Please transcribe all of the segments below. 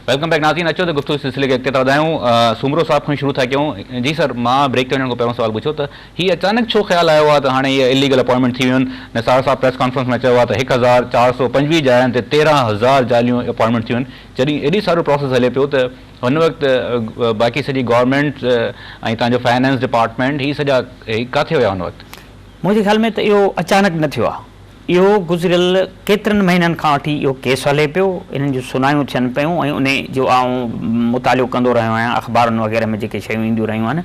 Welcome back नाज़रीन। अचो तो गुफ्तगू सिलसिले के अॻिते था वधायूं। सुमरो साहब खां शुरू था कयूं। जी सर, मां ब्रेक ते वञण खां पहिरियों सवाल पुछो त हीअ अचानक छो ख़्यालु आयो आहे त हाणे इहे इलीगल अपॉइंटमेंट थी वियूं आहिनि? निसार साहब प्रेस कॉन्फ्रेंस में चयो आहे त 1425 जाइनि ते 13,000 जालियूं अपॉइंटमेंट थियूं आहिनि। जॾहिं एॾी सारो प्रोसेस हले पियो त हुन वक़्तु बाक़ी सॼी गवर्नमेंट ऐं तव्हांजो फाइनेंस डिपार्टमेंट ही सॼा किथे हुया हुन वक़्तु? मुंहिंजे ख़्याल में त इहो अचानक न थियो आहे। इहो गुज़िरियल केतिरनि महीननि खां वठी इहो केस हले पियो, इन्हनि जूं सुनायूं थियनि पियूं ऐं उन जो आउं मुतालियो कंदो रहियो आहियां अख़बारुनि वग़ैरह में जेके शयूं ईंदियूं रहियूं आहिनि।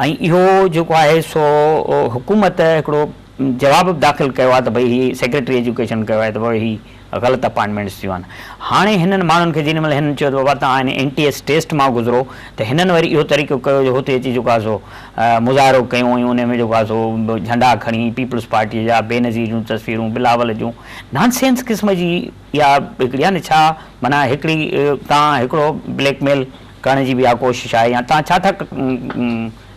ऐं इहो जेको आहे सो हुकूमत हिकिड़ो जवाबु दाख़िल कयो आहे त भई हीअ सेक्रेटरी एजुकेशन कयो आहे त भई हीअ ग़लति अपॉइंटमेंट्स थियूं आहिनि। हाणे हिननि माण्हुनि खे जेॾी महिल हिननि चयो त बाबा तव्हां हिन NTS टेस्ट मां गुज़रो, त हिननि वरी इहो तरीक़ो कयो जो हुते अची जेको आहे सो मुज़ाहिरो कयूं ऐं उन में जेको आहे सो झंडा खणी पीपल्स पार्टीअ जा बेनज़ीर जूं तस्वीरूं बिलावल जूं नॉनसेंस क़िस्म जी इहा हिकिड़ी आहे न। छा माना हिकिड़ी तव्हां हिकिड़ो ब्लैकमेल करण जी बि इहा कोशिशि आहे या तव्हां छा था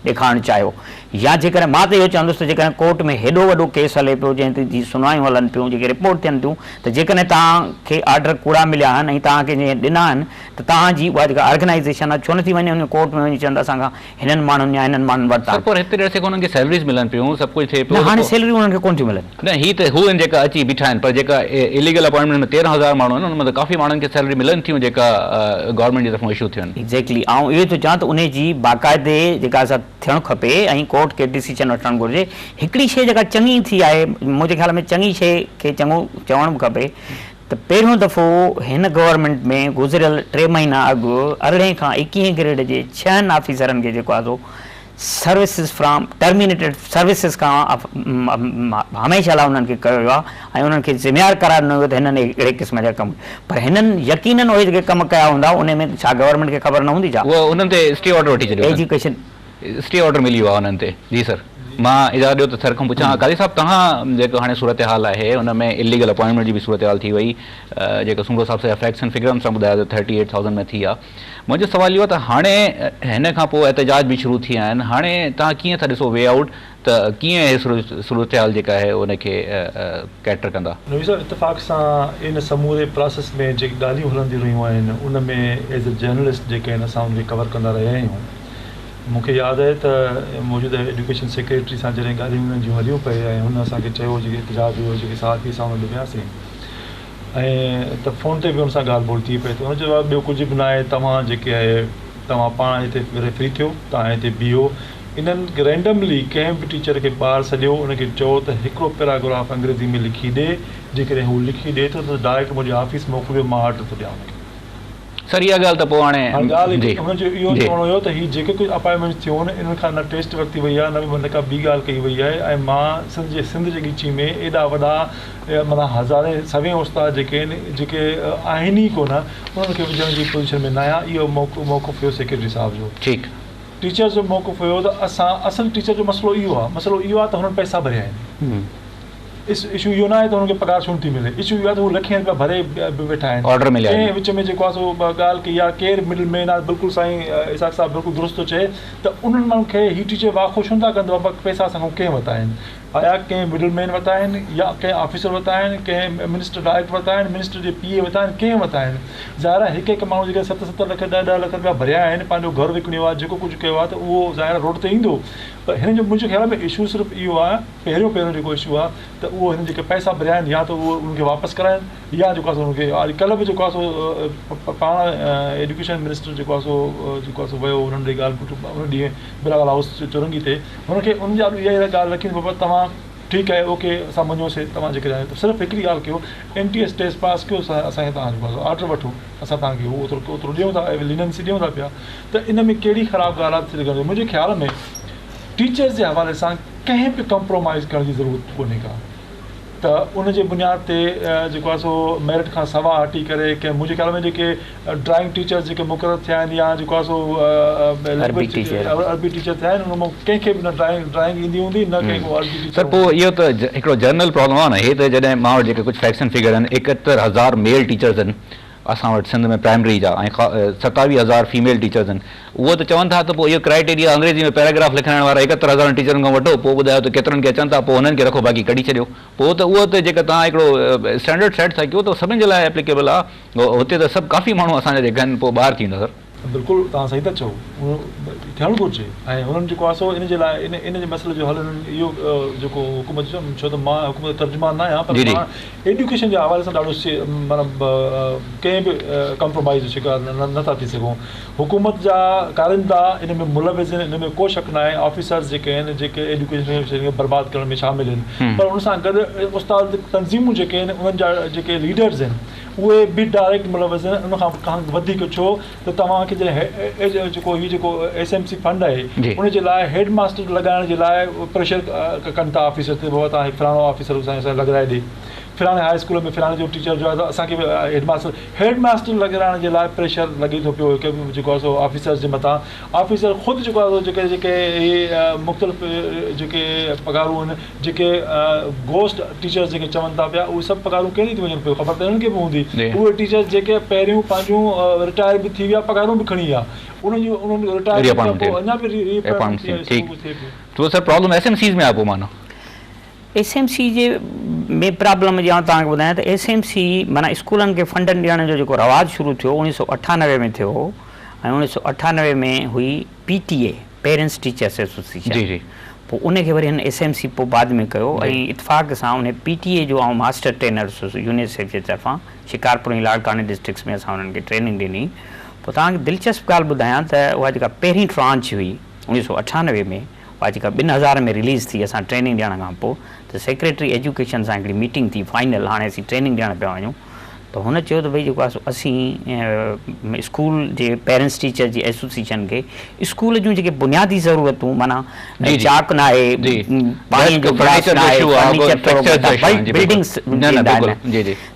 ॾेखारणु चाहियो? या जेकॾहिं मां त इहो चवंदुसि त जेकॾहिं कोर्ट में हेॾो वॾो केस हले पियो जंहिं ते जी सुनायूं हलनि पियूं, जेके रिपोर्ट थियनि थियूं, त जेकॾहिं तव्हांखे ऑर्डर कूड़ा मिलिया आहिनि ऐं तव्हांखे जीअं ॾिना आहिनि त तव्हांजी उहा जेका ऑर्गेनाइज़ेशन आहे छो नथी वञे हुन कोर्ट में वञी चवंदा असांखां हिननि माण्हुनि या हिननि माण्हुनि वरिता। पर हिते ॾिसे कोन उन्हनि खे सैलरीज़ मिलनि पियूं, सभु कुझु थिए पियो। हाणे सैलरियूं उन्हनि खे कोन थियूं मिलनि। न ही त हू आहिनि जेका अची बीठा आहिनि, पर जेका इलीगल अपॉइंटमेंट में 13,000 माण्हू आहिनि उन में त काफ़ी माण्हुनि खे सैलरी मिलनि थियूं जेका गवर्नमेंट जी तरफ़ां इशू थियूं आहिनि। एक्ज़ैक्टली, ऐं इहो थो चवां त उन जी बाक़ाइदे जेका असां थियणु खपे ऐं कोर्ट खे डिसीजन वठणु घुरिजे। हिकिड़ी शइ जेका चङी थी आहे, मुंहिंजे ख़्याल में चङी शइ खे चङो चवणु बि खपे त पहिरियों दफ़ो हिन गवर्नमेंट में गुज़िरियल 3 महीना अॻु 18 खां 21 ग्रेड जे 6 ऑफिसरनि खे जेको आहे सो सर्विसिस फ्रॉम टर्मिनेटेड सर्विसिस खां हमेशह लाइ उन्हनि खे कयो वियो आहे ऐं उन्हनि खे ज़िम्मेवार करार न हुयो त हिननि अहिड़े क़िस्म जा कम। पर हिननि यकीनन उहे जेके कम कया हूंदा उन में छा गवर्नमेंट खे ख़बर न हूंदी छा? उहो उन्हनि ते स्टे ऑर्डर वठी छॾियो, एजुकेशन स्टे ऑर्डर मिली वियो आहे उन्हनि ते। जी सर, मां इजाज़त ॾियो त सर खां पुछां, कादी साहब तव्हां जेको हाणे सूरत हाल आहे उन में इलीगल अपॉइंटमेंट जी बि सूरत हाल थी वई, जेको सुमरो साहब सां फैक्ट्स एंड फिगरनि सां ॿुधायो त 38,000 में थी आहे। मुंहिंजो सवाल इहो आहे त हाणे हिन खां पोइ एहतजाज बि शुरू थी विया आहिनि, हाणे तव्हां कीअं था ॾिसो वे आउट त कीअं इहे सूरत हाल जेका आहे उनखे कैटर कंदा? नवी सर, इतफ़ाक़ सां इन समूरे प्रोसेस में जेके ॻाल्हियूं हलंदियूं रहियूं आहिनि उन में एज़ अ जर्नलिस्ट जेके आहिनि असां उनखे कवर कंदा रहिया आहियूं। मूंखे यादि आहे त मौजूदा एजुकेशन सेक्रेटरी सां जॾहिं ॻाल्हियूं उन्हनि जूं हलियूं पियूं ऐं हुन असांखे चयो जेके एहतजाज हुयो जेके साथी असां हुन वियासीं ऐं त फ़ोन ते बि हुन सां ॻाल्हि ॿोल थी पई त हुन चयो ॿियो कुझु बि न आहे, तव्हां जेके आहे तव्हां पाण हिते फ्री थियो, तव्हां हिते बीहो। इन्हनि रैंडमली कंहिं बि टीचर खे ॿाहिरि सॼो उनखे चयो त हिकिड़ो पैराग्राफ अंग्रेज़ी में लिखी ॾे, जेकॾहिं हू लिखी ॾिए थो त डायरेक्ट मुंहिंजे ऑफिस मोकिलियो, मां ऑर्डर थो ॾियां हुनखे। सर इहा ॻाल्हि त पोइ हाणे ॻाल्हि हुनजो इहो चवणो हुयो त हीअ जेके कुझु अपॉइंटमेंट्स थियूं आहिनि इन्हनि खां न टेस्ट वरिती वई आहे न का ॿी ॻाल्हि कई वई आहे। ऐं मां सिंध जे ॻीची में एॾा वॾा माना हज़ारे सवें उस्ताद जेके आहिनि जेके आहिनि ई कोन उन्हनि खे विझण जी पोज़ीशन में न आहियां। इहो मौक़ुफ़ हुयो सेक्रेटरी साहिब जो। ठीकु, टीचर जो मौक़ुफ़ हुयो त असां असुलु टीचर जो मसइलो इहो आहे त हुननि पैसा भरिया आहिनि। इशू इहो न आहे त हुनखे पघार छो नथी मिले, इशू इहो आहे त हू लखे रुपया भरे वेठा आहिनि। ऑर्डर मिलिया कंहिं विच में जेको आहे सो ॻाल्हि कई आहे केरु मिडिल मैन आहे, बिल्कुलु साईं इसाक़ साहिबु बिल्कुलु दुरुस्त थो चए त उन्हनि माण्हुनि खे हीअ टीचर वाखो छो था कंदो आहे पैसा असां खां कंहिं वरिता आहिनि? आया कंहिं मिडिल मैन वरिता आहिनि या कंहिं ऑफिसर वरिता आहिनि, कंहिं मिनिस्टर डायरेक्ट वरिता आहिनि, मिनिस्टर जे PA वरिता आहिनि, कंहिं वरिता आहिनि? ज़ाहिर आहे हिकु माण्हू जेके 7-7 लख 10-10 लख रुपया भरिया आहिनि, पंहिंजो घरु विकिणियो आहे, जेको कुझु कयो आहे त उहो ज़ाहिर रोड ते ईंदो। पर हिन जो मुंहिंजे ख़्याल में इशू सिर्फ़ु इहो आहे, पहिरियों जेको इशू आहे त उहो हिन जेके पैसा भरिया आहिनि या त उहो उनखे वापसि कराइनि या जेको आहे सो उनखे कल्ह बि जेको आहे सो पाण एजुकेशन मिनिस्टर जेको आहे सो वियो उन्हनि ॾे ॻाल्हि उन ॾींहुं बिलावल हाउस चुरंगी ते हुनखे उन जा इहा ॻाल्हि रखी बाबा तव्हां ठीकु आहे ओके असां मञोसीं, तव्हां जेके सिर्फ़ु हिकिड़ी ॻाल्हि कयो NTS टेस्ट पास कयो, असांखे तव्हां जेको आहे ऑर्डर वठो, असां तव्हांखे उहो ओतिरो ॾियूं था, लिनेंसी ॾियूं था पिया। त इन में कहिड़ी ख़राबु ॻाल्हि आहे थी सघंदी? मुंहिंजे ख़्याल में टीचर्स जे हवाले सां कंहिं बि कॉम्प्रोमाइज़ करण जी ज़रूरत कोन्हे का, त उनजे बुनियाद ते जेको आहे सो मेरिट खां सवा हटी करे कंहिं मुंहिंजे ख़्याल में जेके ड्राइंग टीचर्स जेके मुक़ररु थिया आहिनि या जेको आहे सो अरबी टीचर थिया आहिनि उनमां कंहिंखे बि न ड्राइंग ईंदी हूंदी न कंहिंखे अरबी टीचर। सर पोइ इहो त हिकिड़ो जनरल प्रॉब्लम आहे न, हे त जॾहिं मां वटि जेके कुझु फैक्ट्स एंड फिगर आहिनि 71,000 मेल टीचर्स आहिनि असां वटि सिंध में प्राइमरी जा ऐं 27,000 फीमेल टीचर्स आहिनि। उहो त चवनि था त पोइ इहो क्राइटेरिया अंग्रेज़ी में पैराग्राफ लिखाइण वारा 71,000 टीचरनि खां वठो, पोइ ॿुधायो त केतिरनि खे अचनि था, पोइ हुननि खे रखो, बाक़ी कढी छॾियो। पोइ त उहो त जेका तव्हां हिकिड़ो स्टैंडर्ड सेट था कयो त सभिनि जे लाइ एप्लीकेबल आहे। हुते त सभु काफ़ी माण्हू असांजा जेका आहिनि पोइ ॿाहिरि थींदा सर। बिल्कुलु तव्हां सही था चओ, थियणु घुरिजे। ऐं हुननि जेको आहे सो इन जे लाइ इन जे मसइले जो हल इहो जेको हुकूमत जो, छो त मां हुकूमत तर्जुमान न आहियां, पर मां एजुकेशन जे हवाले सां ॾाढो मतिलबु कंहिं बि कॉम्प्रोमाइज़ जो शिकार नथा थी सघूं। हुकूमत जा कारिंदा इन में मुलविज़ आहिनि, इन में को शक न आहे। ऑफिसर्स जेके आहिनि जेके एजुकेशन खे बर्बादु करण में शामिल आहिनि, पर उन सां गॾु उस्ताद तंज़ीमूं जेके आहिनि उन्हनि जा जेके लीडर्स आहिनि उहे बि डायरेक्ट मुलविज़ आहिनि। उन खां वधीक छो त तव्हांखे जेको हीउ जेको SMC फंड आहे उन जे लाइ हेड मास्टर लॻाइण जे लाइ प्रेशर कनि था ऑफिसर ते, बाबा तव्हां फलाणो ऑफिसर असांखे लॻाए ॾे, फलाणे हाई स्कूल में फलाणे जो टीचर जो आहे त असांखे हेड मास्टर लॻाइण जे लाइ प्रेशर लॻे थो पियो जेको आहे सो ऑफिसर्स जे मथां। ऑफिसर ख़ुदि जेको आहे जेके जेके मुख़्तलिफ़ जेके पघारूं आहिनि, जेके गोस्ट टीचर्स जेके चवनि था पिया, उहे सभु पघारूं कहिड़ी थी वञनि पियो, ख़बर त हिननि खे बि हूंदी। उहे टीचर्स जेके पहिरियों पंहिंजूं रिटायर बि थी विया, पघारूं बि खणी विया, उन्हनि रिटायर अञा बि तो सर प्रॉब्लम SMCs में आहे पोइ माना SMC जे में प्रॉब्लम ॼाण तव्हांखे ॿुधायां त SMC माना स्कूलनि खे फंडनि ॾियण जो जेको रवाजु शुरू थियो 1998 में थियो ऐं 1998 में हुई PTA पेरेंट्स टीचर्स एसोसिएशन। जी जी। पोइ उनखे वरी हिन SMC पोइ बाद में कयो ऐं इतफ़ाक़ सां उन PTA जो ऐं मास्टर ट्रेनर्स यूनिसेफ जे तरफ़ां शिकारपुर ऐं लाड़कानी डिस्ट्रिक्ट्स में असां उन्हनि खे ट्रेनिंग ॾिनी। पोइ तव्हांखे दिलचस्प ॻाल्हि ॿुधायां त उहा जेका पहिरीं ट्रांच हुई 1998 में, उहा जेका 2000 में रिलीज़ थी असां ट्रेनिंग ॾियण खां पोइ, त सेक्रेटरी एजुकेशन सां हिकिड़ी मीटिंग थी फाइनल, हाणे असीं ट्रेनिंग ॾियण पिया वञूं। त हुन चयो त भई जेको आहे असीं स्कूल जे पेरेंट्स टीचर जी एसोसिएशन खे स्कूल जूं जेके बुनियादी ज़रूरतूं माना चाक न आहे, पाणी जो गिलास न आहे, फर्नीचर बिल्डिंग्स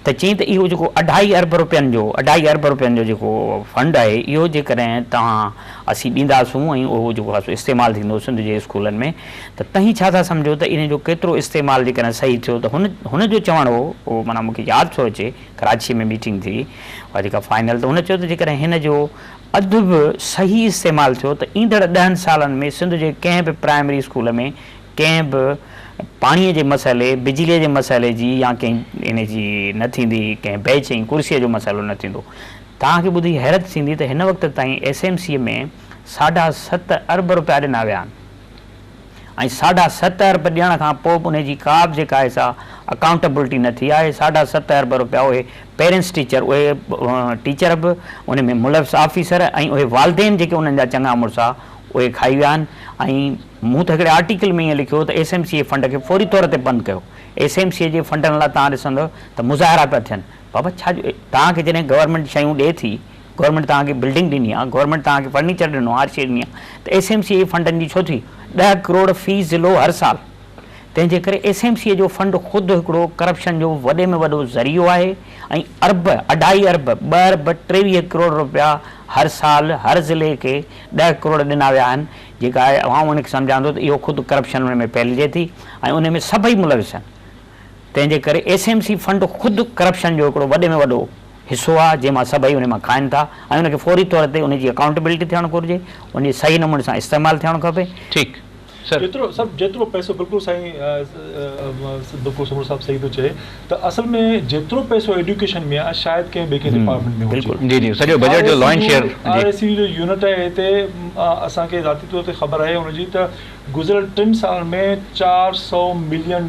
त चई त इहो जेको 2.5 अरब रुपयनि जो जेको फंड आहे इहो जेकॾहिं तव्हां असीं ॾींदासूं ऐं उहो जेको आहे इस्तेमालु थींदो सिंध जे स्कूलनि में, त तव्हीं छा था सम्झो त इन जो केतिरो इस्तेमालु जेकॾहिं सही थियो। त हुन जो चवणु हो माना मूंखे यादि थो अचे, कराची में मीटिंग थी उहा जेका फाइनल, त हुन चयो त जेकॾहिं हिन जो अधु बि सही इस्तेमालु थियो त ईंदड़ 10 सालनि में सिंध जे कंहिं बि प्राइमरी स्कूल में कंहिं बि पाणीअ जे मसइले, बिजलीअ जे मसइले जी या कंहिं इन जी न थींदी, कंहिं बेंच ऐं कुर्सीअ जो मसइलो न थींदो। तव्हांखे ॿुधी हैरत थींदी त हिन वक़्त ताईं SMC में 7.5 अरब रुपया ॾिना विया आहिनि ऐं 7.5 अरब ॾियण खां पोइ बि उनजी का बि जेका आहे सा अकाउंटेबिलिटी न थी आहे। 7.5 अरब रुपया उहे पेरेंट्स टीचर, उहे टीचर बि उन में मुलविज़ ऑफिसर ऐं उहे वालदेन जेके उन्हनि जा चङा मुड़ुसा उहे खाई विया आहिनि। ऐं मूं त हिकिड़े आर्टिकल में ईअं लिखियो त SMC फंड खे फौरी तौर ते बंदि कयो। SMC जे फंडनि लाइ तव्हां ॾिसंदव त मुज़ाहिरा पिया थियनि, बाबा छा तव्हांखे जॾहिं गवर्नमेंट शयूं ॾिए थी, गवर्नमेंट तव्हांखे बिल्डिंग ॾिनी आहे, गवर्नमेंट तव्हांखे फर्नीचर ॾिनो, हर शइ ॾिनी आहे, त SMC जे फंडनि जी छो थी 10 करोड़ फी ज़िलो हर साल। तंहिंजे करे SMC जो फंड ख़ुदि हिकिड़ो करप्शन जो वॾे में वॾो ज़रियो आहे ऐं 2.5 अरब 2 अरब 23 करोड़ रुपया हर साल हर ज़िले खे 10 करोड़ ॾिना विया आहिनि, जेका आहे आवाम उनखे सम्झाईंदो त इहो ख़ुदि करप्शन हुन में फैलिजे थी ऐं उन में सभई मुलविज़ आहिनि। तंहिंजे करे SMC फंड ख़ुदि करप्शन जो हिकिड़ो वॾे में वॾो हिसो आहे जंहिंमां सभई उन मां खाइनि था ऐं उनखे फौरी तौर ते उनजी अकाउंटेबिलिटी थियणु घुरिजे, उनजी सही नमूने सां इस्तेमालु थियणु खपे। ठीकु जेतिरो पैसो बिल्कुलु साईं बिल्कुलु सुमर साहब सही थो चए त असल में जेतिरो पैसो एजुकेशन में आहे शायदि कंहिं ॿिए कंहिं डिपार्टमेंट में बिल्कुलु जी जी सॼो बजट जो लॉइन शेयर RSC जो यूनिट आहे हिते असांखे ज़ाती तौर ते ख़बर आहे हुनजी त गुज़िरियल 3 सालनि में $400 मिलियन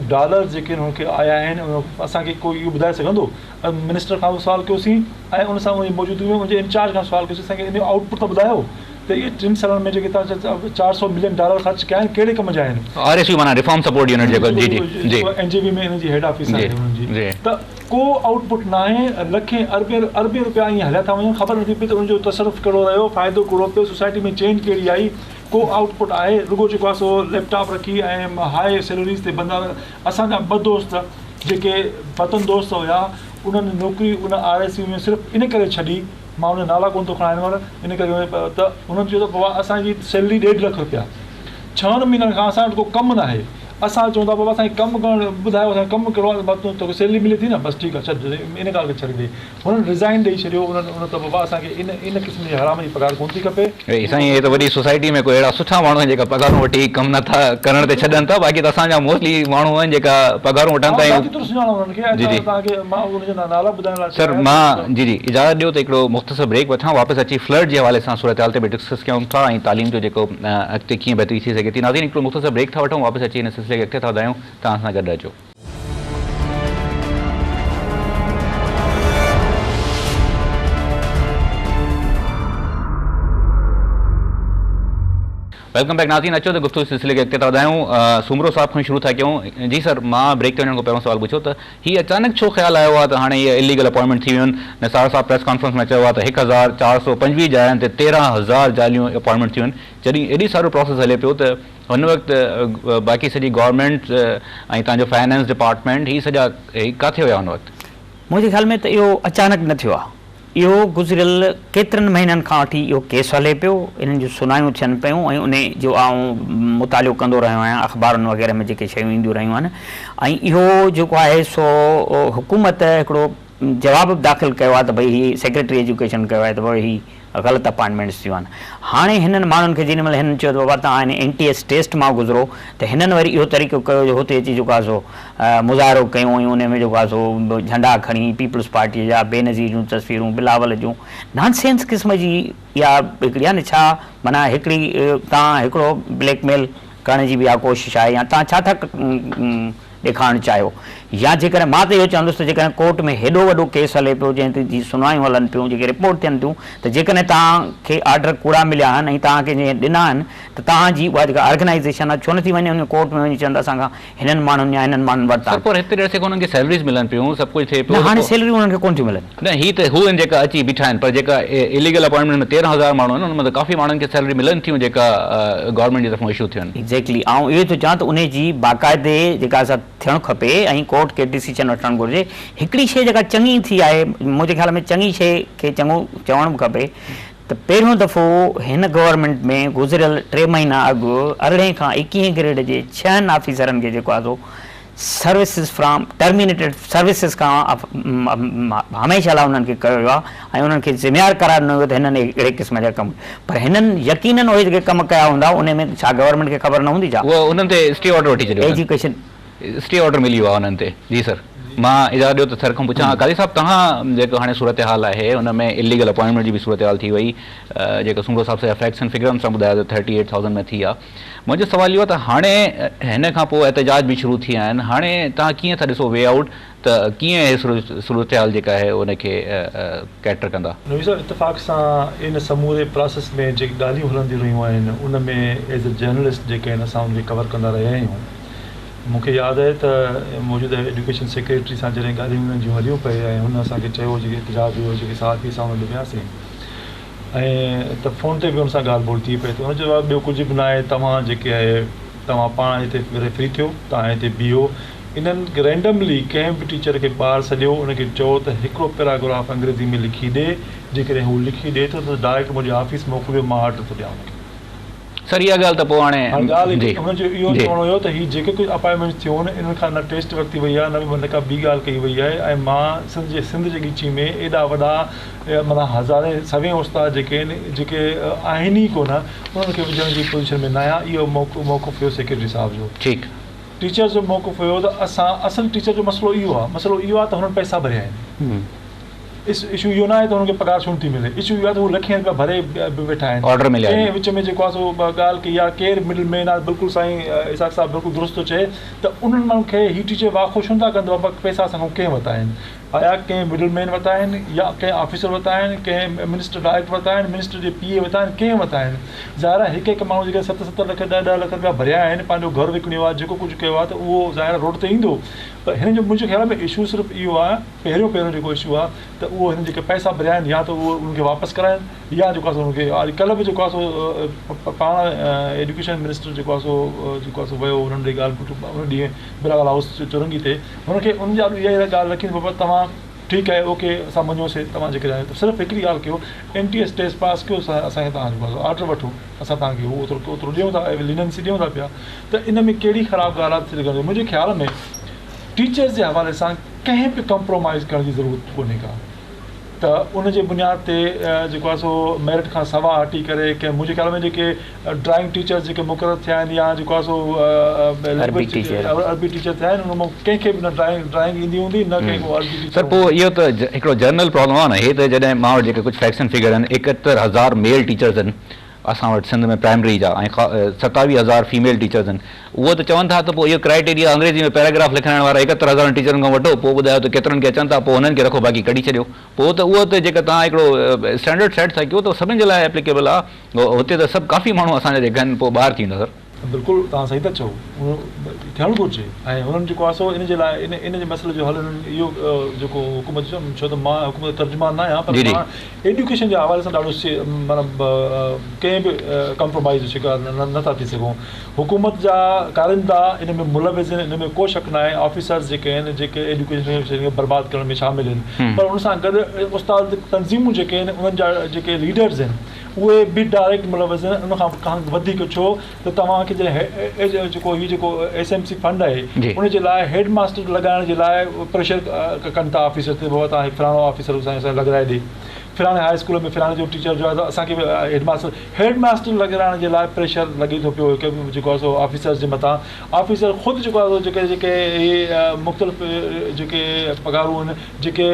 जेके हुनखे आया आहिनि। असांखे कोई इहो ॿुधाए सघंदो? मिनिस्टर खां सुवाल कयोसीं ऐं उन सां उनजी मौजूदगी में उनजे इंचार्ज खां सुवाल कयोसीं, असांखे इन जो आउटपुट त ॿुधायो त इहे 3 सालनि में जेके $400 मिलियन ख़र्च कया आहिनि कहिड़े कम जा आहिनि। RSU माना रिफॉर्म सपोर्ट यूनिट जेको जी जी जी NJB में हिन जी हेड ऑफिस आहे हुनजी, त को आउटपुट न आहे। लखें अरबे रुपया ईअं हलिया था वञनि, ख़बर नथी पए त उनजो तसरुफ़ कहिड़ो रहियो, फ़ाइदो कहिड़ो पियो, सोसाइटी में चेंज कहिड़ी आई, को आउटपुट आहे। रुगो जेको आहे सो लैपटॉप रखी ऐं हाई सैलरीज़ ते बंदा। असांजा 2 दोस्त जेके वतन दोस्त हुया उन्हनि नौकिरी उन RSU में सिर्फ़ु इन करे छॾी, मां उन नाला कोन थो खणाइण वारो, इन करे त उन्हनि चयो त बाबा असांजी सैलरी 1.5 लख रुपया 6 महीननि खां असां वटि को कमु न आहे, असां चऊं था बाबा असांखे कमु करणु ॿुधायो असांखे कमु करिणो आहे तोखे सैलरी मिले थी न बसि ठीकु आहे छॾ इन ॻाल्हि खे छॾी ॾे हुननि रिज़ाइन ॾेई छॾियो उन त बाबा असांखे इन क़िस्म जी हराम जी पघार कोन थी खपे। साईं हे त वॾी सोसाइटी में कोई अहिड़ा सुठा माण्हू आहिनि जेका पघारूं वठी कमु नथा करण ते छॾनि था बाक़ी त असांजा मोस्टली माण्हू आहिनि जेका पघारूं वठनि था। सर मां जी इजाज़त ॾियो त हिकिड़ो मुख़्तसर ब्रेक वठां वापसि अची फ्लड जे हवाले सां सूरत हाल ते बि डिस्कस कयूं था ऐं तालीम जो जेको अॻिते कीअं बहितरी थी सघे थी। नाज़रीन हिकिड़ो मुख़्तसर ब्रेक था वठूं वापसि अची हिन सिलसिले खे अॻिते था वधायूं तव्हां सां गॾु अचो। वेलकम बैक नाज़रीन अचो त गुफ़्तगू सिलसिले खे अॻिते था वधायूं। सुमरो साहिब खां शुरू था कयूं। जी सर मां ब्रेक ते वञण खां पहिरियों सवाल पुछो त हीअ अचानक छो ख़्यालु आयो आहे त हाणे इहे इलीगल अपॉइंटमेंट थी वियूं आहिनि। निसार साहिब प्रेस कॉन्फ्रेंस में चयो आहे त 1425 जाइनि ते 13,000 जालियूं अपॉइंटमेंट थियूं आहिनि। जॾहिं एॾी सारो प्रोसेस हले पियो त हुन वक़्तु बाक़ी सॼी गवर्नमेंट ऐं तव्हांजो फाइनेंस डिपार्टमेंट हीअ सॼा किथे हुया हुन वक़्तु? मुंहिंजे ख़्याल में त इहो अचानक न थियो आहे। इहो गुज़िरियल केतिरनि महीननि खां वठी इहो केस हले पियो इन्हनि जूं सुनायूं थियनि पियूं ऐं उन जो आउं मुतालियो कंदो रहियो आहियां अख़बारुनि वग़ैरह में जेके शयूं ईंदियूं रहियूं आहिनि ऐं इहो जेको आहे सो हुकूमत हिकिड़ो जवाबु दाख़िल कयो आहे त भई हीअ सेक्रेटरी एजुकेशन कयो आहे त भई हीअ ग़लति अपॉइंटमेंट्स थियूं आहिनि। हाणे हिननि माण्हुनि खे जेॾी महिल हिननि चयो त बाबा तव्हां हिन NTS टेस्ट मां गुज़रो त हिननि वरी इहो तरीक़ो कयो जो हुते अची जेको आहे सो मुज़ाहिरो कयूं ऐं उन में जेको आहे सो झंडा खणी पीपल्स पार्टीअ जा बेनज़ीर जूं तस्वीरूं बिलावल जूं नॉनसेंस क़िस्म जी इहा हिकिड़ी आहे न छा माना हिकिड़ी तव्हां हिकिड़ो ब्लैकमेल करण जी बि इहा कोशिशि आहे या तव्हां छा था ॾेखारणु चाहियो या जेकॾहिं मां त इहो चवंदुसि त जेकॾहिं कोर्ट में हेॾो वॾो केस हले पियो जंहिं ते जी सुनायूं हलनि पियूं जेके रिपोर्ट थियनि थियूं त जेकॾहिं तव्हांखे ऑर्डर कूड़ा मिलिया आहिनि ऐं तव्हांखे जीअं ॾिना आहिनि त तव्हांजी उहा जेका ऑर्गेनाइज़ेशन आहे छो नथी वञे हुन कोर्ट में वञी चवंदा असांखां हिननि माण्हुनि या हिननि माण्हुनि वरिता हिते ॾिसे कोन खे सैलरीज़ मिलनि पियूं सभु कुझु थिए पियो हाणे सैलरियूं हुननि खे कोन थियूं मिलनि न हीअ त हू आहिनि जेका अची बीठा आहिनि पर जेका इलीगल अपॉइंटमेंट में 13,000 माण्हू आहिनि हुन में त काफ़ी माण्हुनि खे सैलरी मिलनि थियूं जेका गवर्नमेंट जी तरफ़ां इशू थियनि। एक्ज़ैक्टली ऐं इहो थो चवां त उन जी बाक़ाइदे जेका असां थियणु खपे ऐं कोर्ट खे डिसीजन वठणु घुरिजे। हिकिड़ी शइ जेका चङी थी आहे मुंहिंजे ख़्याल में चङी शइ खे चङो चवणु बि खपे त पहिरियों दफ़ो हिन गवर्नमेंट में गुज़िरियल 3 महीना अॻु 18 खां 21 ग्रेड जे 6 ऑफिसरनि खे जेको आहे सो सर्विसिस फ्रॉम टर्मिनेटेड सर्विसिस खां हमेशह लाइ उन्हनि खे कयो वियो आहे ऐं उन्हनि खे ज़िम्मेवार करार ॾिनो वियो त हिननि अहिड़े क़िस्म जा कमु पर हिननि यकीननि उहे जेके कमु कया हूंदा उन में छा गवर्नमेंट खे ख़बर न हूंदी छा? उहो उन्हनि ते स्टे ऑर्डर वठी छॾियो एजुकेशन स्टे ऑर्डर मिली वियो आहे हुननि ते। जी सर मां इजाज़त ॾियो त सर खां पुछां कादी साहिबु तव्हां जेको हाणे सूरत हाल आहे हुन में इलीगल अपॉइंटमेंट जी बि सूरत हाल थी वई जेको सुमरो साहिब सां फैक्ट्स एंड फिगरनि सां ॿुधायो त 38,000 में थी आहे। मुंहिंजो सवाल इहो आहे त हाणे हिन खां पोइ एहतजाज बि शुरू थी विया आहिनि हाणे तव्हां कीअं था ॾिसो वे आउट त कीअं इहे सूरत हाल जेका आहे उनखे कैटर कंदा? इतफ़ाक़ सां इन समूरे प्रोसेस में जेके ॻाल्हियूं हलंदियूं रहियूं आहिनि उन में एज़ अ जर्नलिस्ट जेके आहिनि असां उनखे कवर कंदा रहिया आहियूं। मूंखे यादि आहे त मौजूदा एजुकेशन सेक्रेटरी सां जॾहिं ॻाल्हियूं उन्हनि जूं हलियूं पियूं ऐं हुन असांखे चयो जेके एहतजाज हुओ जेके साथी सां हुन वियासीं ऐं त फ़ोन ते बि हुन सां ॻाल्हि ॿोल थी पई त हुन चयो ॿियो कुझु बि न आहे तव्हां जेके आहे तव्हां पाण हिते फ्री थियो तव्हां हिते बीहो। इन्हनि रैंडमली कंहिं बि टीचर खे ॿाहिरि सॼो उनखे चयो त हिकिड़ो पैराग्राफ अंग्रेज़ी में लिखी ॾे जेकॾहिं हू लिखी ॾिए थो त डायरेक्ट मुंहिंजे ऑफिस मोकिलियो मां ऑर्डर थो ॾियां हुनखे। सर इहा ॻाल्हि त पोइ हाणे ॻाल्हि हुनजो इहो चवणो हुयो त हीअ जेके कुझु अपॉइंटमेंट्स थियो आहिनि इन्हनि खां न टेस्ट वरिती वई आहे न का ॿी ॻाल्हि कई वई आहे ऐं मां सिंध जे ॻीची में एॾा वॾा माना हज़ारे सवें उस्ताद जेके आहिनि जेके आहिनि ई कोन उन्हनि खे विझण जी पोज़ीशन में न आहियां। इहो मौक़ुफ़ हुयो सेक्रेटरी साहिब जो। ठीकु टीचर्स जो मौक़ुफ़ हुयो त असां असुलु टीचर जो मसइलो इहो आहे त हुननि पैसा भरिया आहिनि। इशू इहो न आहे त हुनखे पघार छो थी मिले इशू इहो आहे त हू लखे रुपया भरे वेठा आहिनि ऑर्डर मिलिया कंहिं विच में जेको आहे सो ॻाल्हि कई आहे केरु मिडिल मैन आहे बिल्कुलु साईं इसाक़ साहिबु बिल्कुलु दुरुस्त थो चए त उन्हनि माण्हुनि खे हीअ टीचर वाह छो था कंदो आहे पैसा असांखां कंहिं वरिता आहिनि आया कंहिं मिडिल मैन वरिता आहिनि या कंहिं ऑफिसर वरिता आहिनि कंहिं मिनिस्टर डायरेक्ट वरिता आहिनि मिनिस्टर जे PA वरिता आहिनि कंहिं वरिता आहिनि। ज़ाहिर आहे हिकु माण्हू जेके 7-7 लख 10-10 लख रुपया भरिया आहिनि पंहिंजो घरु विकिणियो आहे जेको कुझु कयो आहे त उहो ज़ाहिर रोड ते ईंदो पर हिन जो मुंहिंजे ख़्याल में इशू सिर्फ़ु इहो आहे पहिरियों जेको इशू आहे त उहो हिन जेके पैसा भरिया आहिनि या त उहो उनखे वापसि कराइनि या जेको आहे सो उनखे कल्ह बि जेको आहे सो पाण एजुकेशन मिनिस्टर जेको आहे सो वियो उन्हनि ॾे ॻाल्हि उन ॾींहुं बिलावल हाउस चुरंगी ते हुनखे उनजा इहा ॻाल्हि रखी बाबा तव्हां ठीकु आहे ओके असां मञोसीं तव्हां जेके आहियो त सिर्फ़ु हिकिड़ी ॻाल्हि कयो NTS टेस्ट पास कयो असांखे तव्हांजो ऑर्डर वठो असां तव्हांखे उहो ओतिरो ॾियूं था लिनेंसी ॾियूं था पिया त इन में कहिड़ी ख़राबु ॻाल्हि आहे थी सघंदी मुंहिंजे ख़्याल में टीचर्स जे हवाले सां कंहिं बि कॉम्प्रोमाइज़ करण जी ज़रूरत कोन्हे का त उन जे बुनियाद ते जेको आहे सो मेरिट खां सवा हटी करे के मुंहिंजे ख़्याल में जेके ड्राइंग टीचर्स जेके मुक़ररु थिया आहिनि या जेको आहे सो अरबी टीचर थिया आहिनि उन मां कंहिंखे बि न ड्राइंग ईंदी हूंदी न कंहिंखे अरबी टीचर सर पोइ इहो त हिकिड़ो जनरल प्रॉब्लम आहे न हे त जॾहिं मां वटि जेके कुझु फैक्ट्स एंड फिगर आहिनि 71,000 मेल टीचर्स आहिनि असां वटि सिंध में प्राइमरी जा ऐं 27,000 फीमेल टीचर्स आहिनि उहो त चवनि था त पोइ इहो क्राइटेरिया अंग्रेजी में पैराग्राफ लिखाइण वारा 71,000 टीचरनि खां वठो पोइ ॿुधायो त केतिरनि खे अचनि था पोइ हुननि खे रखो बाक़ी कढी छॾियो पोइ त उहो त जेका तव्हां हिकिड़ो स्टैंडर्ड सेट था कयो त सभिनी जे लाइ एप्लीकेबल आहे हुते त सभु काफ़ी माण्हू असांजा जेके आहिनि पोइ ॿाहिरि थींदा सर बिल्कुलु तव्हां सही था चओ थियणु घुरिजे ऐं हुननि जेको आहे सो इन जे लाइ इन जे मसइले जो हल इहो जेको हुकूमत छो त मां हुकूमत तर्जुमान न आहियां पर मां एजुकेशन जे हवाले सां ॾाढो मतिलबु कंहिं बि कॉम्प्रोमाइज़ जो शिकार नथा थी सघूं हुकूमत जा कारिंदा इन में मुलविज़ आहिनि इन में को शक न आहे ऑफिसर्स जेके आहिनि जेके एजुकेशन खे बर्बादु करण में शामिल आहिनि पर उन सां गॾु उस्ताद तंज़ीमूं जेके आहिनि उन्हनि जा जेके लीडर्स आहिनि उहे बि डायरेक्ट मुलविज़ आहिनि उन खां वधीक छो त तव्हांखे जॾहिं जेको हीउ जेको SMC फंड आहे उन जे लाइ हेड मास्टर लॻाइण जे लाइ प्रेशर कनि था ऑफिसर ते बाबा तव्हां फलाणो ऑफिसर असांखे लॻाए ॾे फिराणे हाई स्कूल में फिराणे जो टीचर जो आहे त असांखे बि हेड मास्टर लॻाइण जे लाइ प्रेशर लॻे थो पियो हिकु जेको आहे सो ऑफिसर्स जे मथां ऑफिसर ख़ुदि जेको आहे जेके जेके इहे मुख़्तलिफ़ जेके पघारूं आहिनि जेके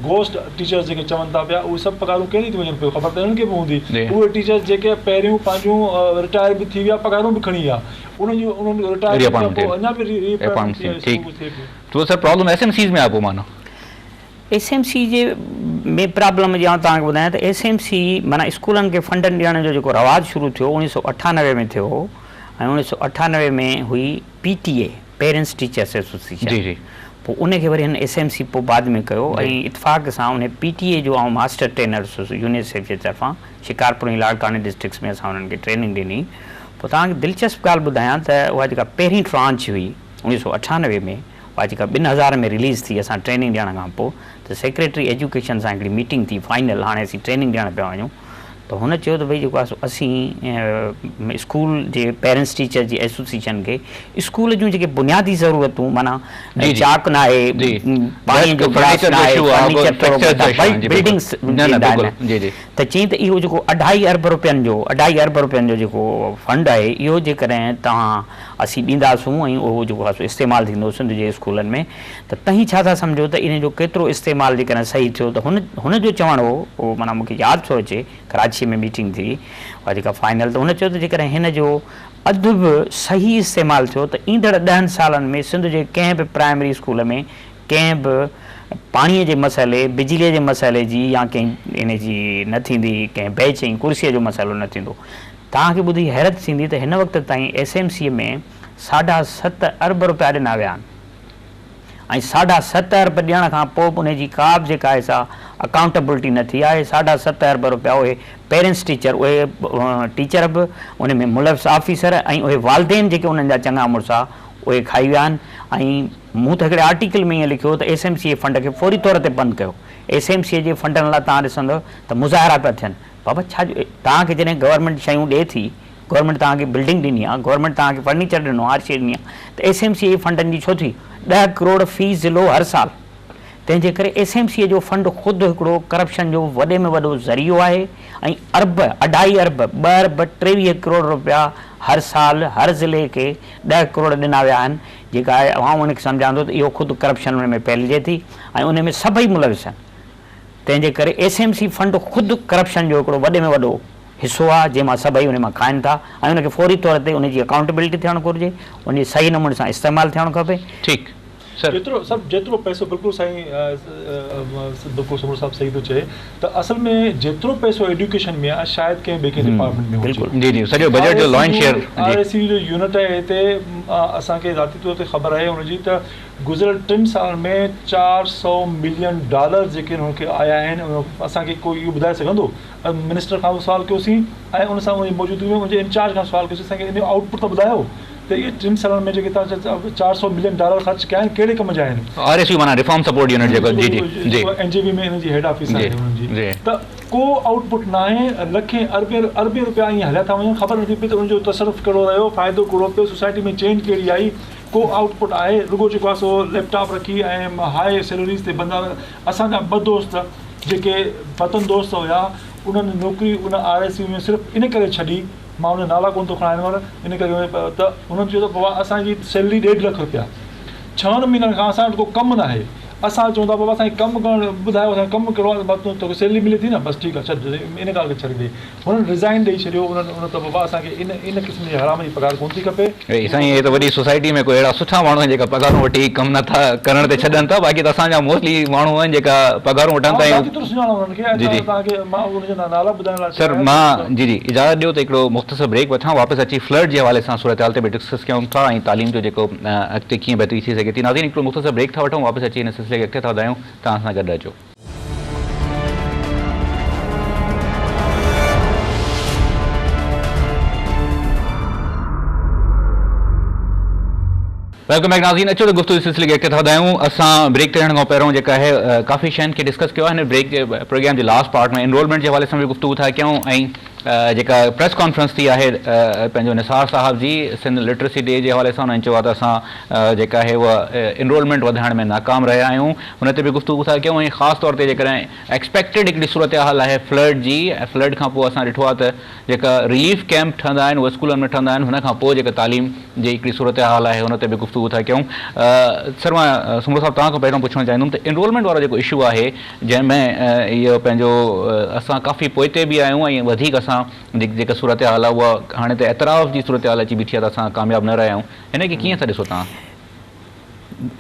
गोस्ट टीचर्स जेके चवनि था पिया उहे सभु पघारूं कहिड़ी थी वञनि पियो ख़बर त हिननि खे बि हूंदी उहे टीचर्स जेके पहिरियों पंहिंजूं रिटायर बि थी विया पघारूं बि खणी विया उन्हनि जो रिटायर अञा बि तो सर प्रॉब्लम SMCs में आहे पोइ माना SMC जे में प्रॉब्लम जी तव्हांखे ॿुधायां त SMC माना स्कूलनि खे फंडनि ॾियण जो जेको रवाजु शुरू थियो 1998 में थियो ऐं 1998 में हुई PTA पेरेंट्स टीचर्स एसोसिएशन पोइ उनखे वरी हिन SMC पोइ बाद में कयो ऐं इतफ़ाक़ सां उन PTA जो ऐं मास्टर ट्रेनर यूनिसेफ जे तरफ़ां शिकारपुर ऐं लाड़काने डिस्ट्रिक्ट्स में असां उन्हनि खे ट्रेनिंग ॾिनी पोइ तव्हांखे दिलचस्प ॻाल्हि ॿुधायां त उहा जेका पहिरीं ट्रांच हुई 1998 में उहा जेका 2000 में रिलीज़ थी असां ट्रेनिंग ॾियण खां पोइ त सेक्रेटरी एजुकेशन सां हिकिड़ी मीटिंग थी फाइनल हाणे असीं ट्रेनिंग ॾियण पिया वञूं त हुन चयो त भई जेको आहे असीं स्कूल जे पेरेंट्स टीचर जी एसोसिएशन खे स्कूल जूं जेके बुनियादी ज़रूरतूं माना चाक न आहे पाणी जो गिलास न आहे बिल्डिंग्स त चई त इहो जेको 2.5 अरब रुपयनि जो जेको फंड आहे इहो जेकॾहिं तव्हां असीं ॾींदासूं ऐं उहो जेको आहे इस्तेमालु थींदो सिंध जे स्कूलनि में त तव्हीं छा था सम्झो त इन जो केतिरो इस्तेमालु जेकॾहिं सही थियो त हुन जो चवणु हो उहो माना मूंखे यादि थो अचे कराची में मीटिंग थी उहा जेका फाइनल त हुन चयो त जेकॾहिं हिन जो अधु बि सही इस्तेमालु थियो त ईंदड़ 10 सालनि में सिंध जे कंहिं बि प्राइमरी स्कूल में कंहिं बि पाणीअ जे मसइले बिजलीअ जे मसइले जी या कंहिं इन जी न थींदी कंहिं बेंच ऐं कुर्सीअ जो मसइलो न थींदो तव्हांखे ॿुधी हैरत थींदी त हिन वक़्त ताईं SMC में 7.5 अरब रुपया ॾिना विया आहिनि ऐं 7.5 अरब ॾियण खां पोइ बि उनजी का बि जेका आहे सा अकाउंटेबिलिटी न थी आहे 7.5 अरब रुपया उहे पेरेंट्स टीचर उहे टीचर बि उन में मुलविज़ ऑफिसर ऐं उहे वालदेन जेके उन्हनि जा चङा मुड़ुस आहे उहे खाई विया आहिनि ऐं मूं त हिकिड़े आर्टिकल में ईअं लिखियो त SMC फंड खे फौरी तौर ते बंदि कयो SMC जे फंडनि लाइ तव्हां ॾिसंदव त मुज़ाहिरा पिया थियनि बाबा छा तव्हांखे जॾहिं गवर्नमेंट शयूं ॾिए थी गवर्नमेंट तव्हांखे बिल्डिंग ॾिनी आहे गवर्नमेंट तव्हांखे फर्नीचर ॾिनो हर शइ ॾिनी आहे त SMC जे फंडनि जी छो थी 10 करोड़ फी ज़िलो हर साल तंहिंजे करे SMC जो फंड ख़ुदि हिकिड़ो करप्शन जो वॾे में वॾो ज़रियो आहे ऐं 2.5 अरब 23 करोड़ रुपया हर साल हर ज़िले खे 10 करोड़ ॾिना विया आहिनि जेका आहे आउं उनखे सम्झां थो त इहो ख़ुदि करप्शन में फैलिजे थी ऐं उन में सभई मुलविज़ आहिनि तंहिंजे करे SMC फंड ख़ुदि करप्शन जो हिकिड़ो वॾे में वॾो हिसो आहे जंहिंमां सभई उन मां खाइनि था ऐं उनखे फौरी तौर ते उनजी अकाउंटेबिलिटी थियणु घुरिजे उन सही नमूने सां इस्तेमालु थियणु खपे ठीकु जेतिरो पैसो बिल्कुलु साईं बिल्कुलु समूर साहिबु सही थो चए त असल में जेतिरो पैसो एजुकेशन में आहे शायदि कंहिं ॿिए कंहिं डिपार्टमेंट में हुजे सॼो बजट जो लॉइन शेयर RSC जो यूनिट आहे हिते असांखे ज़ाती तौर ते ख़बर आहे हुनजी त गुज़िरियल 3 साल में $400 मिलियन जेके हुनखे आया आहिनि असांखे कोई इहो ॿुधाए सघंदो मिनिस्टर खां सुवाल कयोसीं ऐं उन सां उनजी मौजूदगी में मुंहिंजे इंचार्ज खां सुवाल कयोसीं असांखे इन जो आउटपुट त ॿुधायो त इहे 3 सालनि में जेके तव्हां $400 मिलियन ख़र्च कया आहिनि कहिड़े कम जा आहिनि? RSU माना रिफॉर्म सपोर्ट यूनिट जेको जी जी NJB में हिन जी हेड ऑफिस आहे हुननि जी, त को आउटपुट न आहे, लखे अरबे रुपया ईअं हलिया था वञनि, ख़बर नथी पए त उनजो तसरुफ़ कहिड़ो रहियो, फ़ाइदो कहिड़ो पियो, सोसाइटी में चेंज कहिड़ी आई, को आउटपुट आहे? रुगो जेको आहे सो लैपटॉप रखी ऐं हाई सैलरीज़ ते बंदा। असांजा 2 दोस्त जेके वतन दोस्त हुया, उन्हनि नौकिरी उन RSU में सिर्फ़ु इन करे छॾी, मां उन नाला कोन थो खणाइण वारो, इन करे त उन्हनि चयो त बाबा असांजी सैलरी $1.5 लाख रुपया, 6 महीननि खां असां वटि को कमु न आहे। असां चऊं था बाबा असांखे कमु करणु ॿुधायो, असांखे कमु कहिड़ो आहे, तोखे सैलरी मिले थी न, बसि ठीकु आहे, छॾ, इन ॻाल्हि खे छॾी ॾे। हुननि रिज़ाइन ॾेई छॾियो। उन त बाबा असांखे इन क़िस्म जी हराम जी पघार कोन थी खपे। साईं हे त वॾी सोसाइटी में कोई अहिड़ा सुठा माण्हू आहिनि जेका पघारूं वठी कमु नथा करण ते छॾनि था, बाक़ी त असांजा मोस्टली माण्हू आहिनि जेका पघारूं वठनि था। सर मां जी इजाज़त ॾियो त हिकिड़ो मुख़्तसर ब्रेक वठां, वापसि अची फ्लड जे हवाले सां सूरत हाल ते बि डिस्कस कयूं था ऐं तालीम जो जेको अॻिते कीअं बहितरी थी सघे थी। नाज़रीन हिकिड़ो मुख़्तसर ब्रेक था वठूं, वापसि अची हिन सिलसिले खे अॻिते था वधायूं, तव्हां सां गॾु अचो। वेलकम बैक नाज़रीन, अचो त गुफ़्तगू सिलसिले खे अॻिते था वधायूं। असां ब्रेक ते वञण खां पहिरियों जेका आहे काफ़ी शयुनि खे डिस्कस कयो आहे। हिन ब्रेक जे प्रोग्राम जे लास्ट पार्ट में एनरोलमेंट जे हवाले सां बि गुफ़्तगू था कयूं ऐं जेका प्रेस कॉन्फ्रेंस थी आहे पंहिंजो निसार साहब जी सिंध लिटरेसी डे जे हवाले सां, उन्हनि चयो आहे त असां जेका आहे उहा एनरोलमेंट वधाइण में नाकाम रहिया आहियूं, हुन ते बि गुफ़्तगू था कयूं। ऐं ख़ासि तौर ते जेकॾहिं एक्सपेक्टेड हिकिड़ी सूरत हाल आहे फ्लड जी, फ्लड खां पोइ असां ॾिठो आहे त जेका रिलीफ कैंप ठहंदा आहिनि उहे स्कूलनि में ठहंदा आहिनि, हुन खां पोइ जेका तालीम जी हिकिड़ी सूरत हाल आहे हुन ते बि गुफ़्तगू था कयूं। सर मां सुमरो साहब तव्हां खां पहिरियों पुछणु चाहींदुमि त एनरोलमेंट वारो जेको इशू आहे जंहिंमें इहो पंहिंजो असां काफ़ी पोइते बि आहियूं ऐं वधीक असां जेका सूरत हाल आहे उहा हाणे त एतराफ़ जी सूरत हाल अची बीठी आहे त असां कामयाबु न रहिया आहियूं, हिन खे कीअं था ॾिसो तव्हां?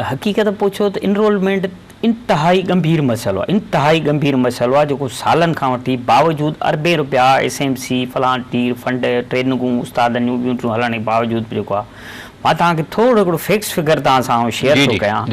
हक़ीक़त पुछो त एनरोलमेंट इंतिहाई गंभीर मसइलो आहे, इंतिहाई गंभीर मसइलो आहे जेको सालनि खां वठी बावजूदि अरबे रुपया SMC फलां टीर फंड ट्रेनिंगूं उस्तादनि जूं ॿियूं टियूं हलण जे बावजूदि जेको आहे, मां तव्हांखे थोरो हिकिड़ो फिक्स फिगर तव्हां सां शेयर थो कयां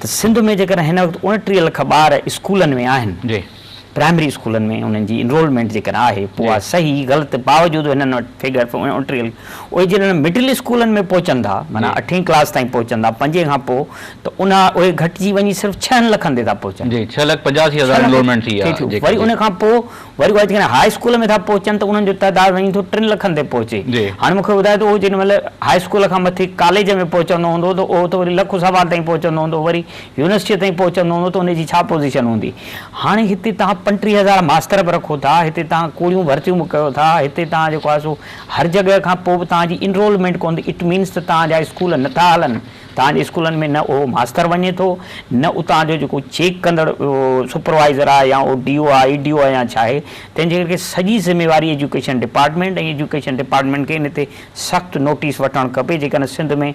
त सिंध में जेकॾहिं हिन वक़्तु 29 लख ॿार स्कूलनि में आहिनि, प्राइमरी स्कूलनि में उन्हनि जी इनरोलमेंट जेकॾहिं आहे, पोइ आहे सही ग़लति बावजूदि हिननि वटि फिगर 29, उहे जॾहिं मिडिल स्कूलनि में पहुचनि था, माना 8वीं क्लास ताईं पहुचनि था, 5 खां पोइ त उहे घटिजी वञी सिर्फ़ु 6 लखनि ते था पहुचनि, 6,85,000 इनरोलमेंट थी आहे। वरी उन खां पोइ वरी उहे जेकॾहिं हाई स्कूल में था पहुचनि त उन्हनि जो तइदादु वञी थो 3 लखनि ते पहुचे। हाणे मूंखे ॿुधाए त उहो जेॾी महिल हाई स्कूल खां मथे कॉलेज में पहुचंदो हूंदो त उहो त वरी लख सवा ताईं पहुचंदो हूंदो, वरी यूनिवर्सिटीअ ताईं पहुचंदो हूंदो त उनजी छा पोज़ीशन हूंदी। हाणे हिते तव्हां 35,000 मास्टर बि रखो था, हिते तव्हां कूड़ियूं भर्तियूं बि कयो था, हिते तव्हां जेको आहे सो हर जॻह खां पोइ बि तव्हांजी इनरोलमेंट कोन थी, इट मीन्स त तव्हांजा स्कूल नथा हलनि, तव्हांजे स्कूलनि में न उहो मास्टर वञे थो, न उतां जो जेको चेक कंदड़ सुपरवाइज़र आहे या उहो DO आहे EDO आहे या छा आहे, तंहिंजे करे सॼी ज़िम्मेवारी एजुकेशन डिपार्टमेंट ऐं एजुकेशन डिपार्टमेंट खे इन ते सख़्तु नोटिस वठणु खपे। जेकॾहिं सिंध में